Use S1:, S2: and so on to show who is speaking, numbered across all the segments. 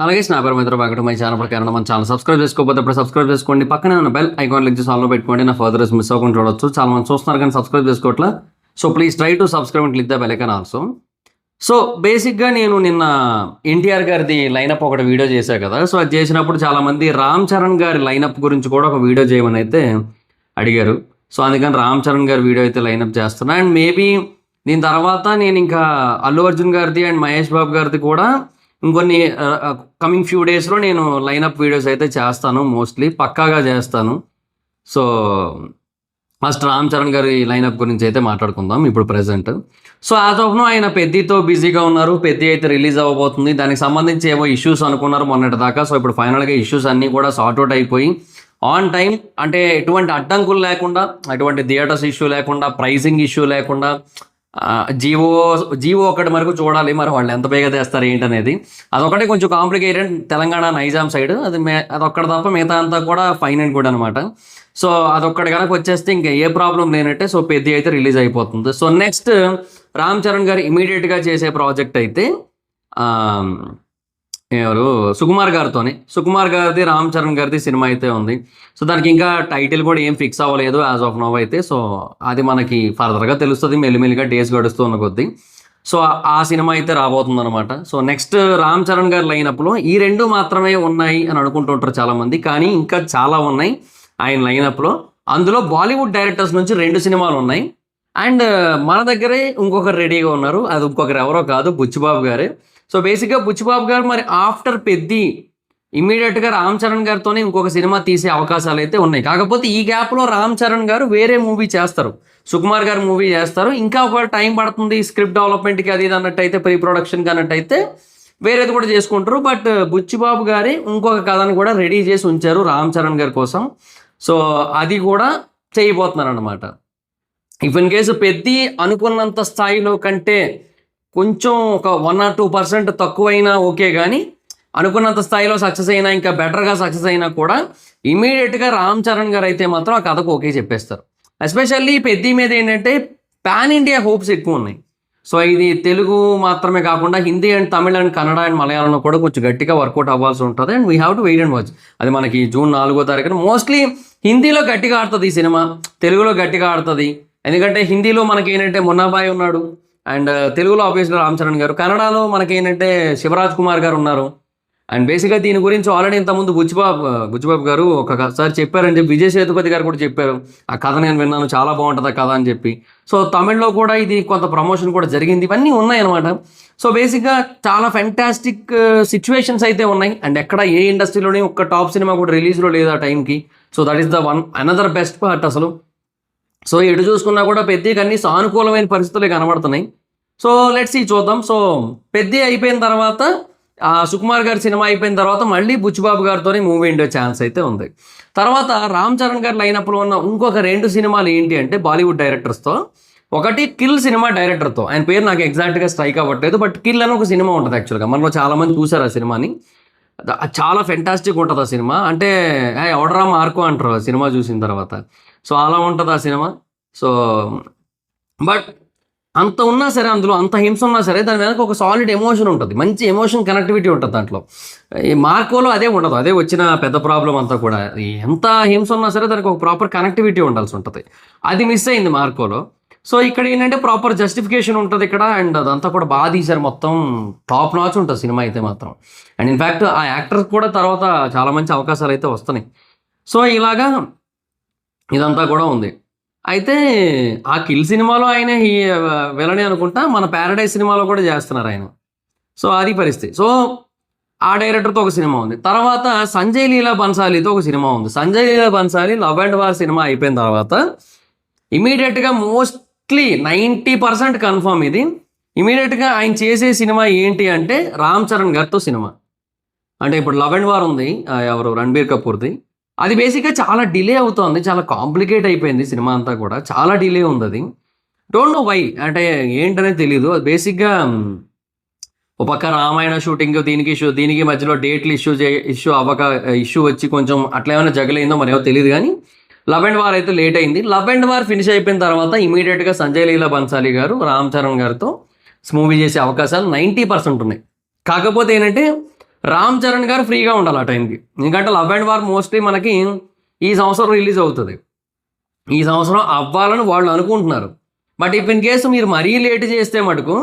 S1: అలాగే నా పేరు మిత్ర వెంకట మై ఛానల్ ప్రకారం మన ఛానల్ సబ్స్క్రైబ్ చేసుకోకపోతే ఇప్పుడు సబ్స్క్రైబ్ చేసుకోండి. పక్కనే ఉన్న బెల్ ఐకాన్ క్లిక్ చేసి ఆన్లో పెట్టుకోండి. నా ఫర్దర్స్ మిస్ అవ్వకుండా చూడొచ్చు. చాలా మంది చూస్తున్నారు కానీ సబ్స్క్రైబ్ చేసుకోవట్లా. So please try to subscribe and click the bell icon also. So బేసిక్గా నేను నిన్న ఎన్టీఆర్ గారిది లైనప్ ఒకటి వీడియో చేశాను కదా. సో అది చేసినప్పుడు చాలామంది రామ్ చరణ్ గారి లైనప్ గురించి కూడా ఒక వీడియో చేయమని అయితే అడిగారు. సో అందుకని రామ్ చరణ్ గారి వీడియో అయితే లైనప్ చేస్తున్నా. అండ్ మేబీ దీని తర్వాత నేను ఇంకా అల్లు అర్జున్ గారిది అండ్ మహేష్ బాబు గారిది కూడా ఇంకొన్ని కమింగ్ ఫ్యూ డేస్లో నేను లైనప్ వీడియోస్ అయితే చేస్తాను. మోస్ట్లీ పక్కాగా చేస్తాను. సో ఫస్ట్ రామ్ చరణ్ గారి లైనప్ గురించి అయితే మాట్లాడుకుందాం ఇప్పుడు present. So as of now ఆయన పెద్దితో బిజీగా ఉన్నారు. పెద్ది అయితే రిలీజ్ అవ్వబోతుంది. దానికి సంబంధించి ఏవో ఇష్యూస్ అనుకున్నారు మొన్నటి దాకా. సో ఇప్పుడు ఫైనల్గా ఇష్యూస్ అన్నీ కూడా సార్ట్అవుట్ అయిపోయి ఆన్ టైం, అంటే ఎటువంటి అడ్డంకులు లేకుండా, ఎటువంటి థియేటర్స్ ఇష్యూ లేకుండా, ప్రైసింగ్ ఇష్యూ లేకుండా, జీవో ఒకటి వరకు చూడాలి. మరి వాళ్ళు ఎంత బేగా తెస్తారు ఏంటనేది, అదొకటే కొంచెం కాంప్లికేటెడ్. తెలంగాణ నైజాం సైడ్ అదొక్కటి తప్ప మిగతా అంతా కూడా ఫైన్ అండ్ గుడ్ అనమాట. సో అదొక్కటి కనుక వచ్చేస్తే ఇంకా ఏ ప్రాబ్లం లేనట్టే. సో పెద్ద అయితే రిలీజ్ అయిపోతుంది. సో నెక్స్ట్ రామ్ చరణ్ గారు ఇమీడియట్గా చేసే ప్రాజెక్ట్ అయితే ఎవరు సుకుమార్ గారిది రామ్ చరణ్ గారిది సినిమా అయితే ఉంది. సో దానికి ఇంకా టైటిల్ కూడా ఏం ఫిక్స్ అవ్వలేదు యాజ్ ఆఫ్ నౌ అయితే. సో అది మనకి ఫర్దర్గా తెలుస్తుంది మెల్లిమెల్లిగా డేస్ గడుస్తూ ఉన్న కొద్దీ. సో ఆ సినిమా అయితే రాబోతుంది అనమాట. సో నెక్స్ట్ రామ్ చరణ్ గారి లైనప్లో ఈ రెండు మాత్రమే ఉన్నాయి అని అనుకుంటుంటారు చాలామంది, కానీ ఇంకా చాలా ఉన్నాయి ఆయన లైనప్లో. అందులో బాలీవుడ్ డైరెక్టర్స్ నుంచి 2 సినిమాలు ఉన్నాయి. అండ్ మన దగ్గరే ఇంకొకరు రెడీగా ఉన్నారు. అది ఇంకొకరు ఎవరో కాదు, బుచ్చిబాబు గారే. సో బేసిక్గా బుచ్చిబాబు గారు మరి ఆఫ్టర్ పెద్ది ఇమీడియట్గా రామ్ చరణ్ గారితోనే ఇంకొక సినిమా తీసే అవకాశాలు అయితే ఉన్నాయి. కాకపోతే ఈ గ్యాప్లో రామ్ చరణ్ గారు వేరే మూవీ చేస్తారు, సుకుమార్ గారు మూవీ చేస్తారు. ఇంకా ఒక టైం పడుతుంది స్క్రిప్ట్ డెవలప్మెంట్కి అది ఇది అన్నట్టయితే, ప్రీ ప్రొడక్షన్కి అన్నట్టయితే వేరేది కూడా చేసుకుంటారు. బట్ బుచ్చిబాబు గారి ఇంకొక కథను కూడా రెడీ చేసి ఉంచారు రామ్ చరణ్ గారి కోసం. సో అది కూడా చేయబోతున్నారు అనమాట. ఇఫ్ ఇన్ కేసు పెద్ది అనుకున్నంత స్థాయిలో కంటే కొంచెం ఒక 1 or 2% తక్కువైనా ఓకే, కానీ అనుకున్నంత స్థాయిలో సక్సెస్ అయినా, ఇంకా బెటర్గా సక్సెస్ అయినా కూడా ఇమీడియట్గా రామ్ చరణ్ గారు అయితే మాత్రం ఆ కథకు ఓకే చెప్పేస్తారు. ఎస్పెషల్లీ పెద్ది మీద ఏంటంటే పాన్ ఇండియా హోప్స్ ఎక్కువ ఉన్నాయి. సో ఇది తెలుగు మాత్రమే కాకుండా Hindi and Tamil and Kannada and మలయాళంలో కూడా కొంచెం గట్టిగా వర్కౌట్ అవ్వాల్సి ఉంటుంది. And we have to wait and watch. అది మనకి జూన్ 4వ తారీఖున మోస్ట్లీ హిందీలో గట్టిగా ఆడుతుంది ఈ సినిమా, తెలుగులో గట్టిగా ఆడుతుంది. ఎందుకంటే హిందీలో మనకి ఏంటంటే మొన్నాబాయ్ ఉన్నాడు, అండ్ తెలుగులో ఆబ్వియస్లీ రామ్ చరణ్ గారు, కన్నడలో మనకి ఏంటంటే శివరాజ్ కుమార్ గారు ఉన్నారు. అండ్ బేసిక్గా దీని గురించి ఆల్రెడీ ఇంతకుముందు బుచ్చిబాబు గారు ఒకసారి చెప్పారని చెప్పి విజయ్ సేతుపతి గారు కూడా చెప్పారు. ఆ కథ నేను విన్నాను, చాలా బాగుంటుంది ఆ కథ అని చెప్పి. సో తమిళ్లో కూడా ఇది కొంత ప్రమోషన్ కూడా జరిగింది. ఇవన్నీ ఉన్నాయన్నమాట. సో బేసిక్గా చాలా ఫెంటాస్టిక్ సిచ్యువేషన్స్ అయితే ఉన్నాయి. అండ్ ఎక్కడ ఏ ఇండస్ట్రీలోనే ఒక్క టాప్ సినిమా కూడా రిలీజ్లో లేదు ఆ టైంకి. So that is the another best part అసలు. సో ఎటు చూసుకున్నా కూడా పెద్దకి అన్ని సానుకూలమైన పరిస్థితులే కనబడుతున్నాయి. సో లెట్స్ సీ, చూద్దాం. సో పెద్ది అయిపోయిన తర్వాత, సుకుమార్ గారి సినిమా అయిపోయిన తర్వాత మళ్ళీ బుచ్చిబాబు గారితోనే మూవీ ఉండే ఛాన్స్ అయితే ఉంది. తర్వాత రామ్ చరణ్ గారి లైనప్లో ఉన్న ఇంకొక 2 సినిమాలు ఏంటి అంటే బాలీవుడ్ డైరెక్టర్స్తో. ఒకటి కిల్ సినిమా డైరెక్టర్తో, ఆయన పేరు నాకు ఎగ్జాక్ట్గా స్ట్రైక్ అవ్వట్లేదు, బట్ కిల్ అని ఒక సినిమా ఉంటుంది. యాక్చువల్గా మనలో చాలామంది చూశారు ఆ సినిమాని. చాలా ఫెంటాస్టిక్ ఉంటుంది ఆ సినిమా. అంటే ఎవడరా మార్కో అంటారు ఆ సినిమా చూసిన తర్వాత. సో అలా ఉంటుంది ఆ సినిమా. సో బట్ అంత ఉన్నా సరే, అందులో అంత హింస ఉన్నా సరే, దాని వెనక ఒక సాలిడ్ ఎమోషన్ ఉంటుంది, మంచి ఎమోషన్ కనెక్టివిటీ ఉంటుంది దాంట్లో. ఈ మార్కోలో అదే ఉండదు. అదే వచ్చిన పెద్ద ప్రాబ్లం అంతా కూడా. ఎంత హింస ఉన్నా సరే దానికి ఒక ప్రాపర్ కనెక్టివిటీ ఉండాల్సి ఉంటుంది. అది మిస్ అయింది మార్కోలో. సో ఇక్కడ ఏంటంటే ప్రాపర్ జస్టిఫికేషన్ ఉంటుంది ఇక్కడ. అండ్ అదంతా కూడా బాగా తీశారు, మొత్తం టాప్ నాచ్ ఉంటుంది సినిమా అయితే మాత్రం. అండ్ ఇన్ఫ్యాక్ట్ ఆ యాక్టర్స్ కూడా తర్వాత చాలా మంచి అవకాశాలు అయితే వస్తున్నాయి. సో ఇలాగా ఇదంతా కూడా ఉంది. అయితే ఆ కిల్ సినిమాలో ఆయన వెళ్ళని అనుకుంటా, మన ప్యారడైజ్ సినిమాలో కూడా చేస్తున్నారు ఆయన. సో అది పరిస్థితి. సో ఆ డైరెక్టర్తో ఒక సినిమా ఉంది. తర్వాత సంజయ్ లీలా బన్సాలీతో ఒక సినిమా ఉంది. Sanjay Leela Bhansali Love and War cinema అయిపోయిన తర్వాత ఇమీడియట్గా మోస్ట్లీ 90% కన్ఫర్మ్ ఇది, ఇమీడియట్గా ఆయన చేసే సినిమా ఏంటి అంటే రామ్ చరణ్ గారితో సినిమా. అంటే ఇప్పుడు లవ్ అండ్ వార్ ఉంది, ఎవరు రణబీర్ కపూర్ది. అది బేసిక్గా చాలా డిలే అవుతుంది, చాలా కాంప్లికేట్ అయిపోయింది సినిమా అంతా కూడా, చాలా డిలే ఉంది. అది డోంట్ నో వై, అంటే ఏంటనేది తెలీదు. అది బేసిక్గా ఒక పక్క రామాయణ షూటింగ్, దీనికి మధ్యలో డేట్లు ఇష్యూ వచ్చి కొంచెం అట్లా ఏమైనా జగలైందో మరేమో తెలియదు. కానీ లవ్ అండ్ వార్ అయితే లేట్ అయింది. లవ్ అండ్ వార్ ఫినిష్ అయిపోయిన తర్వాత ఇమీడియట్గా సంజయ్ లీలా బన్సాలీ గారు రామ్ చరణ్ గారితో మూవీ చేసే అవకాశాలు 90% ఉన్నాయి. కాకపోతే ఏంటంటే రామ్ చరణ్ గారు ఫ్రీగా ఉండాలి ఆ టైంకి. ఎందుకంటే లవ్ అండ్ వార్ మోస్ట్లీ మనకి ఈ సంవత్సరం రిలీజ్ అవుతుంది. ఈ సంవత్సరం అవ్వాలని వాళ్ళు అనుకుంటున్నారు. బట్ ఇఫ్ ఇన్ కేసు మీరు మరీ లేట్ చేస్తే మటుకు,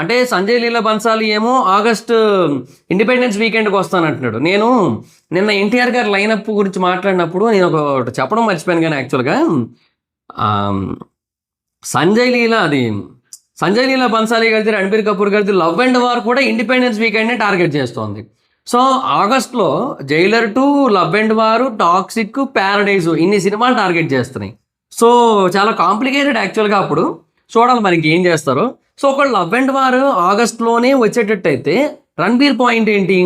S1: అంటే సంజయ్ లీలా బన్సాలి ఏమో ఆగస్ట్ ఇండిపెండెన్స్ వీకెండ్కి వస్తానంటున్నాడు. నేను నిన్న ఎన్టీఆర్ గారి లైనప్ గురించి మాట్లాడినప్పుడు నేను ఒకటి చెప్పడం మర్చిపోయాను. కానీ యాక్చువల్గా సంజయ్ లీలా బన్సాలి గారిది, రణబీర్ కపూర్ గారిది లవ్ అండ్ వార్ కూడా ఇండిపెండెన్స్ వీకెండ్ని టార్గెట్ చేస్తోంది. సో ఆగస్ట్లో జైలర్ 2, లవ్ అండ్ వారు, టాక్సిక్, ప్యారడైజ్ ఇన్ని సినిమాలు టార్గెట్ చేస్తున్నాయి. సో చాలా కాంప్లికేటెడ్ యాక్చువల్గా. అప్పుడు చూడాలి మరి ఇంకేం చేస్తారో. సో ఒక లవ్ అండ్ వార్ ఆగస్ట్లోనే వచ్చేటట్టయితే రణబీర్ పాయింట్ ఏంటి,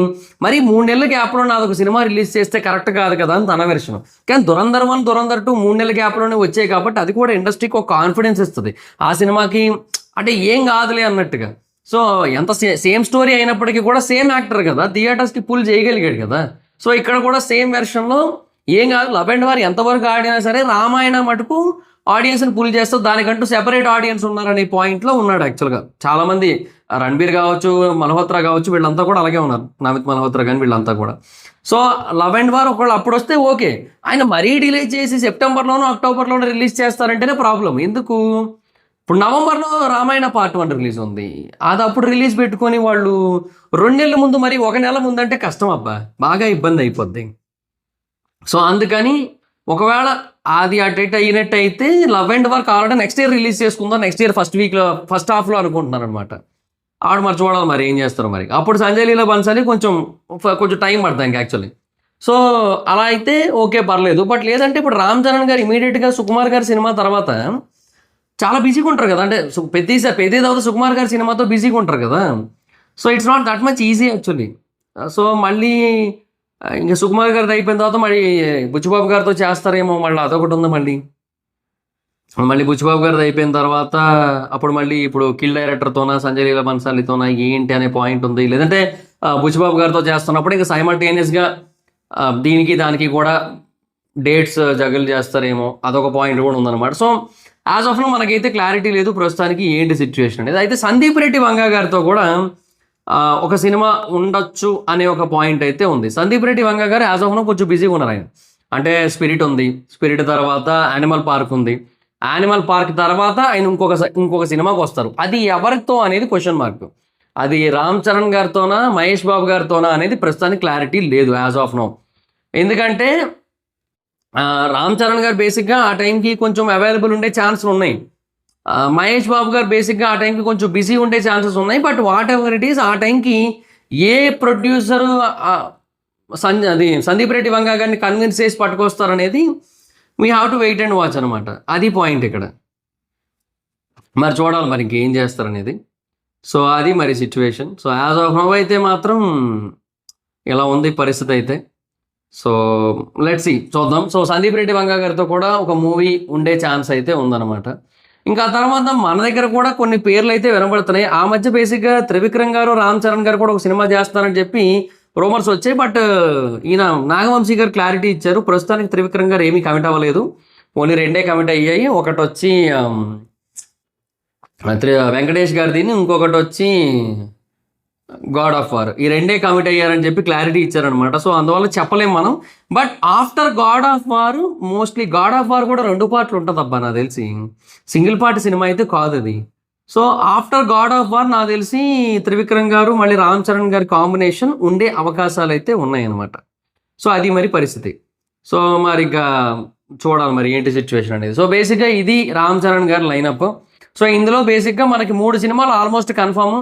S1: మరి 3 నెలల గ్యాప్లో నాదొక సినిమా రిలీజ్ చేస్తే కరెక్ట్ కాదు కదా అని తన వెర్షన్. కానీ దురంధర్ 1, దురంధర్ 2 3 నెలల గ్యాప్లోనే వచ్చాయి కాబట్టి అది కూడా ఇండస్ట్రీకి ఒక కాన్ఫిడెన్స్ ఇస్తుంది ఆ సినిమాకి, అంటే ఏం కాదులే అన్నట్టుగా. సో ఎంత సేమ్ స్టోరీ అయినప్పటికీ కూడా సేమ్ యాక్టర్ కదా, థియేటర్స్కి పుల్ చేయగలిగాడు కదా. సో ఇక్కడ కూడా సేమ్ వెర్షన్లో ఏం కాదు, లవ్ అండ్ వార్ ఎంతవరకు ఆడినా సరే రామాయణ మటుకు ఆడియన్స్ని పుల్ చేస్తూ దానికంటూ సెపరేట్ ఆడియన్స్ ఉన్నారనే పాయింట్లో ఉన్నాడు యాక్చువల్గా. చాలామంది రణబీర్ కావచ్చు, మల్హోత్రా కావచ్చు, వీళ్ళంతా కూడా అలాగే ఉన్నారు. నమిత్ మల్హోత్రా కానీ వీళ్ళంతా కూడా. సో లవ్ అండ్ వార్ ఒకళ్ళు అప్పుడు వస్తే ఓకే, ఆయన మరీ డిలే చేసి సెప్టెంబర్లోనో అక్టోబర్లోనో రిలీజ్ చేస్తారంటేనే ప్రాబ్లం. ఎందుకు, ఇప్పుడు నవంబర్లో రామాయణ పార్ట్ 1 రిలీజ్ ఉంది, అది అప్పుడు రిలీజ్ పెట్టుకొని వాళ్ళు 2 నెలల ముందు మరి 1 నెల ముందంటే కష్టం అబ్బా, బాగా ఇబ్బంది అయిపోద్ది. సో అందుకని ఒకవేళ అది అటెట్ అయినట్టయితే లవ్ అండ్ వార్ కావాలంటే నెక్స్ట్ ఇయర్ రిలీజ్ చేసుకుందాం, నెక్స్ట్ ఇయర్ ఫస్ట్ హాఫ్లో అనుకుంటున్నారు అనమాట. ఆవిడ మరి చూడాలి మరి ఏం చేస్తారు మరి. అప్పుడు సంజయ్ లీలా బన్సాలి కొంచెం టైం పడుతుంది యాక్చువల్లీ. సో అలా అయితే ఓకే పర్లేదు. బట్ లేదంటే ఇప్పుడు రామ్ చరణ్ గారు ఇమీడియట్గా సుకుమార్ గారి సినిమా తర్వాత చాలా బిజీగా ఉంటారు కదా, అంటే పెద్ద తర్వాత సుకుమార్ గారి సినిమాతో బిజీగా ఉంటారు కదా. So it's not that much easy actually. So మళ్ళీ ఇంకా సుకుమార్ గారిది అయిపోయిన తర్వాత మళ్ళీ బుచ్చిబాబు గారితో చేస్తారేమో, మళ్ళీ అదొకటి ఉంది. మళ్ళీ బుచ్చిబాబు గారిది అయిపోయిన తర్వాత అప్పుడు మళ్ళీ ఇప్పుడు కిల్ డైరెక్టర్తోనా సంజయ్ లీలా బన్సాలితోనా ఏంటి అనే పాయింట్ ఉంది. లేదంటే బుచ్చిబాబు గారితో చేస్తున్నప్పుడు ఇంకా సైమల్టేనియస్గా దీనికి దానికి కూడా డేట్స్ జగల్ చేస్తారేమో, అదొక పాయింట్ కూడా ఉందన్నమాట. సో యాజ్ ఆఫ్ నో మనకైతే క్లారిటీ లేదు ప్రస్తుతానికి ఏంటి సిచ్యువేషన్ అనేది. అయితే సందీప్ రెడ్డి వంగా గారితో కూడా ఒక సినిమా ఉండొచ్చు అనే ఒక పాయింట్ అయితే ఉంది. సందీప్ రెడ్డి వంగా గారు యాజ్ ఆఫ్ నో కొంచెం బిజీగా ఉన్నారు ఆయన. అంటే స్పిరిట్ ఉంది, స్పిరిట్ తర్వాత యానిమల్ పార్క్ ఉంది, యానిమల్ పార్క్ తర్వాత ఆయన ఇంకొక సినిమాకి వస్తారు. అది ఎవరితో అనేది క్వశ్చన్ మార్క్. అది రామ్ చరణ్ గారితోనా మహేష్ బాబు గారితోనా అనేది ప్రస్తుతానికి క్లారిటీ లేదు యాజ్ ఆఫ్ నో. ఎందుకంటే రామ్ చరణ్ గారు బేసిక్గా ఆ టైంకి కొంచెం అవైలబుల్ ఉండే ఛాన్సులు ఉన్నాయి, మహేష్ బాబు గారు బేసిక్గా ఆ టైంకి కొంచెం బిజీ ఉండే ఛాన్సెస్ ఉన్నాయి. But whatever it is ఆ టైంకి ఏ ప్రొడ్యూసరు సందీప్ రెడ్డి వంగా గారిని కన్విన్స్ చేసి పట్టుకొస్తారనేది we have to wait and watch అనమాట. అది పాయింట్ ఇక్కడ. మరి చూడాలి మరి ఇంకేం చేస్తారనేది. సో అది మరి situation. So as of now అయితే మాత్రం ఇలా ఉంది పరిస్థితి అయితే. సో లెట్స్ సీ, చూద్దాం. సో సందీప్ రెడ్డి వంగా గారితో కూడా ఒక మూవీ ఉండే ఛాన్స్ అయితే ఉందన్నమాట. ఇంకా తర్వాత మన దగ్గర కూడా కొన్ని పేర్లు అయితే వినబడుతున్నాయి. ఆ మధ్య బేసిక్గా త్రివిక్రమ్ గారు రామ్ చరణ్ గారు కూడా ఒక సినిమా చేస్తారని చెప్పి రూమర్స్ వచ్చాయి. బట్ ఈయన నాగవంశీ గారు క్లారిటీ ఇచ్చారు, ప్రస్తుతానికి త్రివిక్రమ్ గారు ఏమీ కమిట్ అవ్వలేదు, ఓన్లీ 2 కమిట్ అయ్యాయి. ఒకటి వచ్చి వెంకటేష్ గారిది, ఇంకొకటి వచ్చి గాడ్ ఆఫ్ వార్. ఈ 2 కమిట్ అయ్యారని చెప్పి క్లారిటీ ఇచ్చారనమాట. సో అందువల్ల చెప్పలేం మనం. But after God of war mostly God of war కూడా 2 పార్ట్లు ఉంటుంది అబ్బా నాకు తెలిసి, సింగిల్ పార్ట్ సినిమా అయితే కాదు అది. So after God of war నాకు తెలిసి త్రివిక్రమ్ గారు మళ్ళీ రామ్ చరణ్ గారి కాంబినేషన్ ఉండే అవకాశాలు అయితే ఉన్నాయన్నమాట. సో అది మరి పరిస్థితి. సో మరి ఇంకా చూడాలి మరి ఏంటి సిచ్యువేషన్ అనేది. సో బేసిక్గా ఇది రామ్ చరణ్ గారి లైనప్. సో ఇందులో బేసిక్గా మనకి 3 సినిమాలు ఆల్మోస్ట్ కన్ఫర్మ్.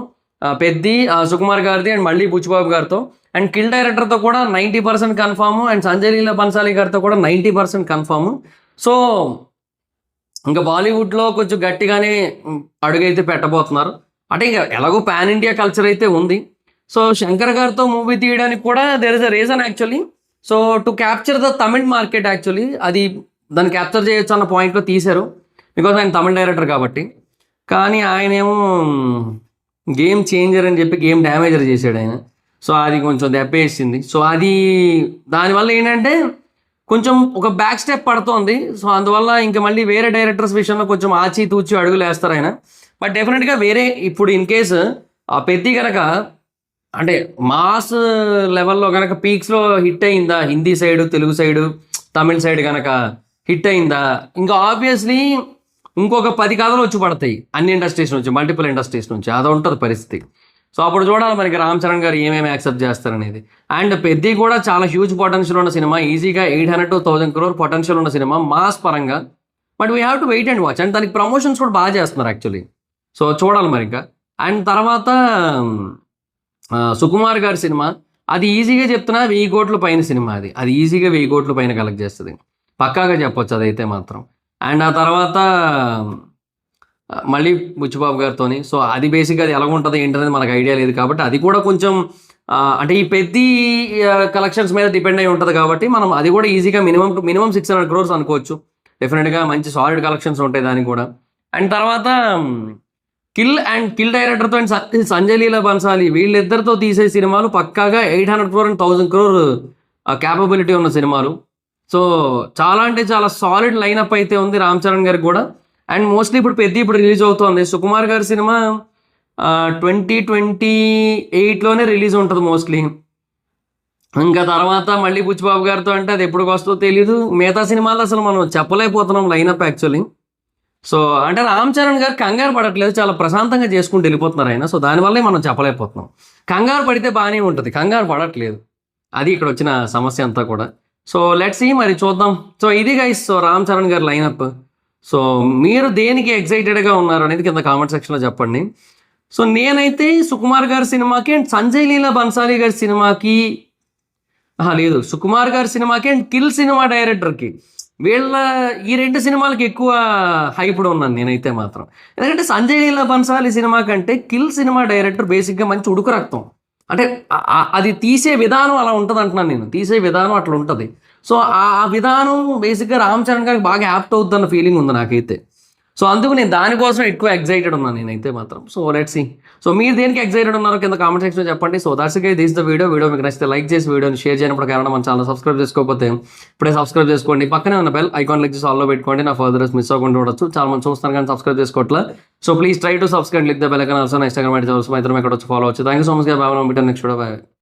S1: పెద్ది, సుకుమార్ గారిది, అండ్ మళ్ళీ బుచ్చిబాబు గారితో, అండ్ కిల్ డైరెక్టర్తో కూడా 90% కన్ఫామ్, అండ్ సంజయ్ లీలా బన్సాలి గారితో కూడా 90% కన్ఫామ్. సో ఇంకా బాలీవుడ్లో కొంచెం గట్టిగానే అడుగైతే పెట్టబోతున్నారు. అంటే ఇంకా ఎలాగో పాన్ ఇండియా కల్చర్ అయితే ఉంది. సో శంకర్ గారితో మూవీ తీయడానికి కూడా there is a reason actually. So to capture the Tamil market actually, అది దాన్ని క్యాప్చర్ చేయొచ్చు అన్న పాయింట్లో తీశారు, బికాజ్ ఆయన తమిళ్ డైరెక్టర్ కాబట్టి. కానీ ఆయన ఏమో గేమ్ చేంజర్ అని చెప్పి గేమ్ డ్యామేజర్ చేశాడు ఆయన. సో అది కొంచెం దెబ్బేసింది. సో అది దానివల్ల ఏంటంటే కొంచెం ఒక బ్యాక్ స్టెప్ పడుతోంది. సో అందువల్ల ఇంకా మళ్ళీ వేరే డైరెక్టర్స్ విషయంలో కొంచెం ఆచితూచి అడుగులు వేస్తారు ఆయన. బట్ డెఫినెట్గా వేరే ఇప్పుడు ఇన్ కేసు ఆ పెద్ది కనుక అంటే మాస్ లెవెల్‌లో గనక పీక్స్‌లో హిట్ అయిందా, Hindi side, Telugu side, Tamil side గనక హిట్ అయిందా, ఇంకా ఆబ్వియస్‌లీ ఇంకొక 10 కథలు వచ్చి పడతాయి. అన్ని ఇండస్ట్రీస్ నుంచి, మల్టిపుల్ ఇండస్ట్రీస్ నుంచి. అదుంటది పరిస్థితి. సో, అప్పుడు చూడాలి మనకి 'రామ్ చరణ్' గారు ఏమేమి యాక్సెప్ట్ చేస్తారనేది. అండ్ 'పెద్ది' కూడా చాలా హ్యూజ్ పొటెన్షియల్ ఉన్న సినిమా. ఈజీగా 800-1000 crore పొటెన్షియల్ ఉన్న సినిమా మాస్ పరంగా. But we have to wait and watch. And దానికి ప్రమోషన్స్ కూడా బాగా చేస్తున్నారు యాక్చువల్లీ. సో, చూడాలి మరింక. అండ్ తర్వాత 'సుకుమార్' గారి సినిమా. అది ఈజీగా చెప్తున్నా 1000 కోట్ల పైన సినిమా అది. అది ఈజీగా 1000 కోట్ల పైన కలెక్ట్ చేస్తది. పక్కాగా చెప్పొచ్చు అదైతే మాత్రం. అండ్ ఆ తర్వాత మళ్ళీ బుచ్చిబాబు గారితోని. సో, అది బేసిక్‌గా అది ఎలాగుంటది ఏంటనేది మనకు ఐడియా లేదు కాబట్టి అది కూడా కొంచెం అంటే ఈ 'పెద్ది' కలెక్షన్స్ మీద డిపెండ్ అయ్యి ఉంటది కాబట్టి మనం అది కూడా ఈజీగా మినిమమ్ 600 క్రోర్స్ అనుకోవచ్చు. డెఫినిట్‌గా మంచి సాలిడ్ కలెక్షన్స్ ఉంటాయి దానికి కూడా. అండ్ తర్వాత 'కిల్' డైరెక్టర్‌తో అండ్ సంజయ్ లీలా బన్సాలి వీళ్ళిద్దరితో తీసే సినిమాలు పక్కాగా 800 crore అండ్ 1000 crore క్యాపబిలిటీ ఉన్న సినిమాలు. సో, చాలా అంటే చాలా సాలిడ్ లైనప్ అయితే ఉంది 'రామ్ చరణ్' గారికి కూడా. అండ్ మోస్ట్‌లీ ఇప్పుడు 'పెద్ది' ఇప్పుడు రిలీజ్ అవుతోంది. 'సుకుమార్' గారి సినిమా 2028లోనే రిలీజ్ ఉంటది మోస్ట్‌లీ. ఇంకా తర్వాత మళ్ళీ బుచ్చిబాబు గారితో అంటే అది ఎప్పటికొస్తదో తెలీదు. మిగతా సినిమాలు అసలు మనం చెప్పలేకపోతున్నాం లైనప్ యాక్చువల్లీ. సో, అంటే 'రామ్ చరణ్' గారు కంగారు పడట్లేదు. చాలా ప్రశాంతంగా చేసుకుంటూ వెళ్ళిపోతున్నారు ఆయన. సో, దానివల్లే మనం చెప్పలేకపోతున్నాం. కంగారు పడితే బానే ఉంటది. కంగారు పడట్లేదు. అది ఇక్కడ వచ్చిన సమస్య అంతా కూడా. సో, లెట్స్ సీ మరి చూద్దాం. సో, ఇది గైస్. సో, 'రామ్ చరణ్' గారి లైనప్. సో, మీరు దేనికి ఎక్సైటెడ్‌గా ఉన్నారు అనేది కింద కామెంట్ సెక్షన్‌లో చెప్పండి. సో, నేనైతే 'సుకుమార్' గారి సినిమాకి అండ్ సంజయ్ లీలా బన్సాలి గారి సినిమాకి లేదు. 'సుకుమార్' గారి సినిమాకి అండ్ 'కిల్' సినిమా డైరెక్టర్‌కి వీళ్ళ ఈ 2 సినిమాలకి ఎక్కువ హైప్‌డ్ ఉన్నాను నేనైతే మాత్రం. ఎందుకంటే సంజయ్ లీలా బన్సాలి సినిమా కంటే 'కిల్' సినిమా డైరెక్టర్ బేసిక్‌గా మంచి ఉడుకు రక్తం. అంటే అది తీసే విధానం అలా ఉంటదంటున్నాను నేను. తీసే విధానం అట్లా ఉంటది. సో, ఆ విధానం బేసిక్‌గా 'రామ్ చరణ్' గారికి బాగా యాప్ట్ అవుద్దన్న ఫీలింగ్ ఉంది నాకైతే. సో, అందుకు నేను దానికోసం ఎక్కువ ఎక్సైటెడ్ ఉన్నాను నేనైతే మాత్రం. So, let's see. సో, మీరు దేనికి ఎక్సైటెడ్ ఉన్నారో కింద కామెంట్ సెక్షన్‌లో చెప్పండి. So, that's it guys. This the video. Video మీకు నచ్చితే లైక్ చేసి వీడియోని షేర్ చేయనప్పుడు కారణం మన ఛానల్ సబ్స్క్రైబ్ చేసుకోకపోతే ఇప్పుడే సబ్స్క్రైబ్ చేసుకోండి. పక్కనే ఉన్న బెల్ ఐకాన్ క్లిక్ చేసి ఆల్‌లో పెట్టుకోండి. నా ఫర్దర్స్ మిస్ అవ్వకుండా చూడొచ్చు. చాలా మంది చూస్తున్నారు కానీ సబ్స్క్రైబ్ చేసుకోవట్లే. So, please try to subscribe, click the bell icon also. Instagram ID చూసి మా ఇద్దరం ఎక్కడ వచ్చి ఫాలో అవ్వచ్చు. Thank you so much guys. Bye. Next video. Bye.